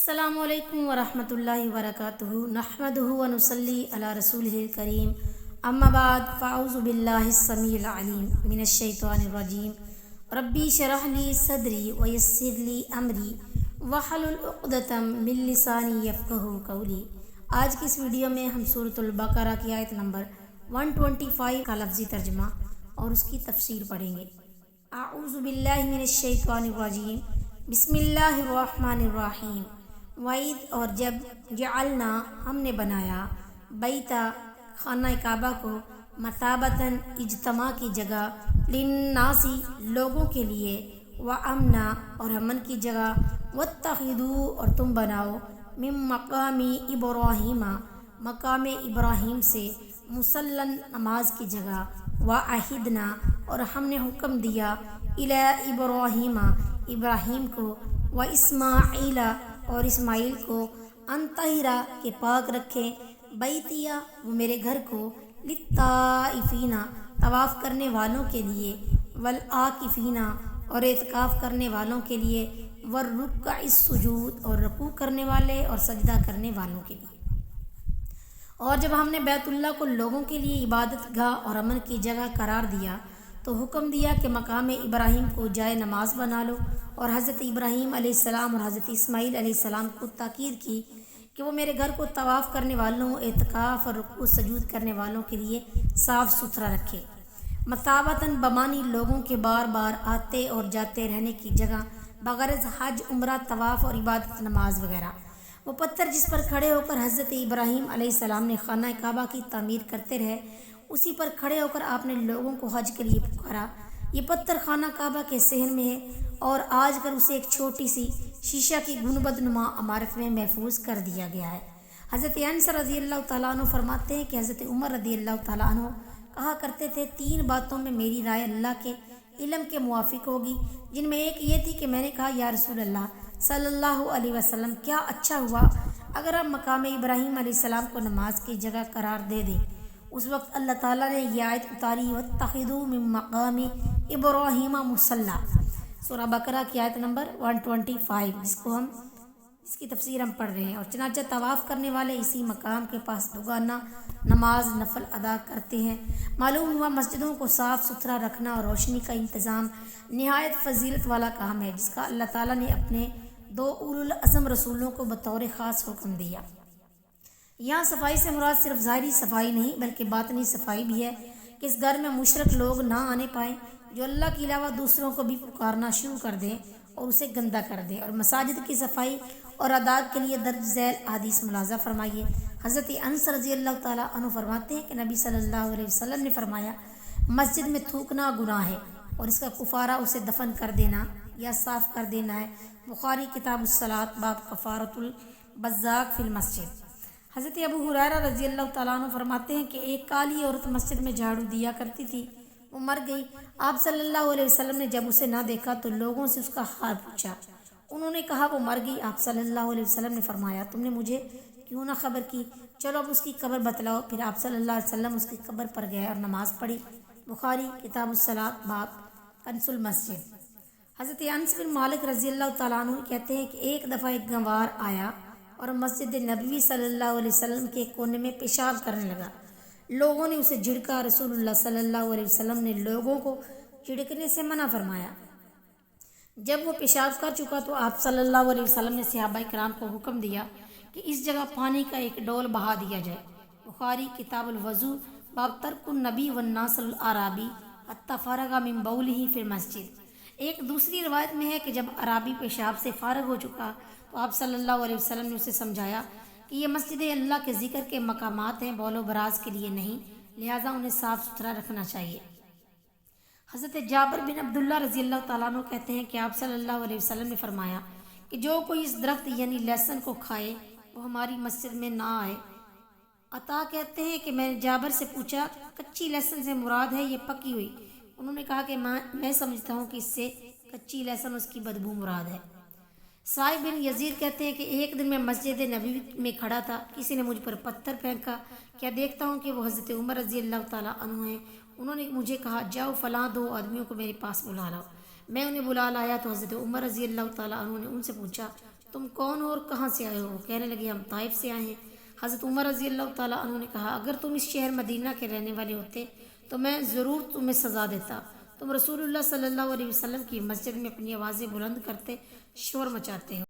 السلام علیکم ورحمۃ اللہ وبرکاتہ نحمدہ ونصلی علی رسولہ الکریم اما بعد فاعوذ باللہ السمیع العلیم من الشیطان الرجیم ربی شرح لی صدری ویسر لی امری واحلل عقدۃ من لسانی یفقہوا قولی۔ آج کی اس ویڈیو میں ہم سورۃ البقرہ کی آیت نمبر 125 کا لفظی ترجمہ اور اس کی تفسیر پڑھیں گے۔ اعوذ باللہ من الشیطان الرجیم، بسم اللہ الرحمن الرحیم۔ وعید اور جب جعلنا ہم نے بنایا بیتا خانہ کعبہ کو مثابتاً اجتماع کی جگہ للناسی لوگوں کے لیے وامنا اور امن کی جگہ واتخذوا اور تم بناؤ من مقام ابراہیم مقام ابراہیم سے مصلی نماز کی جگہ وعہدنا اور ہم نے حکم دیا الی ابراہیم ابراہیم کو واسماعیل اور اسماعیل کو ان طہرا کے پاک رکھیں بیتیا وہ میرے گھر کو للطائفین طواف کرنے والوں کے لیے والعاکفین اور اعتکاف کرنے والوں کے لیے والرکع السجود اور رکوع کرنے والے اور سجدہ کرنے والوں کے لیے۔ اور جب ہم نے بیت اللہ کو لوگوں کے لیے عبادت گاہ اور امن کی جگہ قرار دیا تو حکم دیا کہ مقام ابراہیم کو جائے نماز بنا لو، اور حضرت ابراہیم علیہ السلام اور حضرت اسماعیل علیہ السلام کو تاکید کی کہ وہ میرے گھر کو طواف کرنے والوں، اعتکاف اور رکوع سجود کرنے والوں کے لیے صاف ستھرا رکھے۔ مثابتاً بمانی لوگوں کے بار بار آتے اور جاتے رہنے کی جگہ بغرض حج، عمرہ، طواف اور عبادت نماز وغیرہ۔ وہ پتھر جس پر کھڑے ہو کر حضرت ابراہیم علیہ السلام نے خانہ کعبہ کی تعمیر کرتے رہے، اسی پر کھڑے ہو کر آپ نے لوگوں کو حج کے لیے پکارا۔ یہ پتھر خانہ کعبہ کے صحن میں ہے اور آج کل اسے ایک چھوٹی سی شیشہ کی گنبد نما عمارت میں محفوظ کر دیا گیا ہے۔ حضرت انس رضی اللہ تعالیٰ عنہ فرماتے ہیں کہ حضرت عمر رضی اللہ تعالیٰ عنہ کہا کرتے تھے، 3 باتوں میں میری رائے اللہ کے علم کے موافق ہوگی، جن میں ایک یہ تھی کہ میں نے کہا یا رسول اللہ صلی اللہ علیہ وسلم، کیا اچھا ہوا اگر آپ مقام ابراہیم علیہ السلام کو نماز کی جگہ قرار دے دیں۔ اس وقت اللہ تعالیٰ نے یہ آیت اتاری، واتخذوا من مقام ابراہیم مصلی، سورہ بقرہ کی آیت نمبر 125، جس کی تفسیر ہم پڑھ رہے ہیں۔ اور چنانچہ طواف کرنے والے اسی مقام کے پاس دوگانہ نماز نفل ادا کرتے ہیں۔ معلوم ہوا مسجدوں کو صاف ستھرا رکھنا اور روشنی کا انتظام نہایت فضیلت والا کام ہے، جس کا اللہ تعالیٰ نے اپنے 2 اولو العزم رسولوں کو بطور خاص حکم دیا۔ یہاں صفائی سے مراد صرف ظاہری صفائی نہیں بلکہ باطنی صفائی بھی ہے کہ اس گھر میں مشرک لوگ نہ آنے پائیں جو اللہ کے علاوہ دوسروں کو بھی پکارنا شروع کر دیں اور اسے گندہ کر دیں۔ اور مساجد کی صفائی اور آداب کے لیے درج ذیل احادیث ملاحظہ فرمائیے۔ حضرت انس رضی اللہ تعالیٰ عنہ فرماتے ہیں کہ نبی صلی اللہ علیہ وسلم نے فرمایا، مسجد میں تھوکنا گناہ ہے اور اس کا کفارہ اسے دفن کر دینا یا صاف کر دینا ہے۔ بخاری کتاب الصلاۃ باب کفارۃ البزاق فی المسجد۔ حضرت ابو ہریرہ رضی اللہ تعالیٰ عنہ فرماتے ہیں کہ ایک کالی عورت مسجد میں جھاڑو دیا کرتی تھی، وہ مر گئی۔ آپ صلی اللہ علیہ وسلم نے جب اسے نہ دیکھا تو لوگوں سے اس کا حال پوچھا۔ انہوں نے کہا وہ مر گئی۔ آپ صلی اللہ علیہ وسلم نے فرمایا، تم نے مجھے کیوں نہ خبر کی؟ چلو اب اس کی قبر بتلاؤ۔ پھر آپ صلی اللہ علیہ وسلم اس کی قبر پر گئے اور نماز پڑھی۔ بخاری کتاب الصلاۃ باب کنز المسجد۔ حضرت انس بن مالک رضی اللہ تعالیٰ عنہ کہتے ہیں کہ ایک دفعہ ایک گنوار آیا اور مسجد نبوی صلی اللہ علیہ وسلم کے کونے میں پیشاب کرنے لگا۔ لوگوں نے اسے جھڑکا۔ رسول اللہ صلی اللہ علیہ وسلم نے لوگوں کو جھڑکنے سے منع فرمایا۔ جب وہ پیشاب کر چکا تو آپ صلی اللہ علیہ وسلم نے صحابہ کرام کو حکم دیا کہ اس جگہ پانی کا ایک ڈول بہا دیا جائے۔ بخاری کتاب الوضو باب ترک النبی والناس الاعرابی حتی فرغ من بولہ فی المسجد۔ ایک دوسری روایت میں ہے کہ جب عرابی پیشاب سے فارغ ہو چکا تو آپ صلی اللہ علیہ وسلم نے اسے سمجھایا کہ یہ مسجد اللہ کے ذکر کے مقامات ہیں، بول و براز کے لیے نہیں، لہٰذا انہیں صاف ستھرا رکھنا چاہیے۔ حضرت جابر بن عبداللہ رضی اللہ تعالیٰ عنہ کہتے ہیں کہ آپ صلی اللہ علیہ وسلم نے فرمایا کہ جو کوئی اس درخت یعنی لہسن کو کھائے وہ ہماری مسجد میں نہ آئے۔ عطا کہتے ہیں کہ میں نے جابر سے پوچھا، کچی لہسن سے مراد ہے یہ پکی ہوئی؟ انہوں نے کہا کہ میں سمجھتا ہوں کہ اس سے کچی لہسن اس کی بدبو مراد ہے۔ صائب بن یزید کہتے ہیں کہ ایک دن میں مسجد نبوی میں کھڑا تھا، کسی نے مجھ پر پتھر پھینکا، کیا دیکھتا ہوں کہ وہ حضرت عمر رضی اللہ تعالیٰ عنہ ہیں۔ انہوں نے مجھے کہا، جاؤ فلاں 2 آدمیوں کو میرے پاس بلا لاؤ۔ میں انہیں بلا لایا تو حضرت عمر رضی اللہ تعالیٰ عنہ نے ان سے پوچھا، تم کون ہو اور کہاں سے آئے ہو؟ کہنے لگے ہم طائف سے آئے ہیں۔ حضرت عمر رضی اللہ تعالیٰ عنہ نے کہا اگر تم اس شہر مدینہ کے رہنے والے ہوتے تو میں ضرور تمہیں سزا دیتا، تم رسول اللہ صلی اللہ علیہ وسلم کی مسجد میں اپنی آوازیں بلند کرتے شور مچاتے ہو۔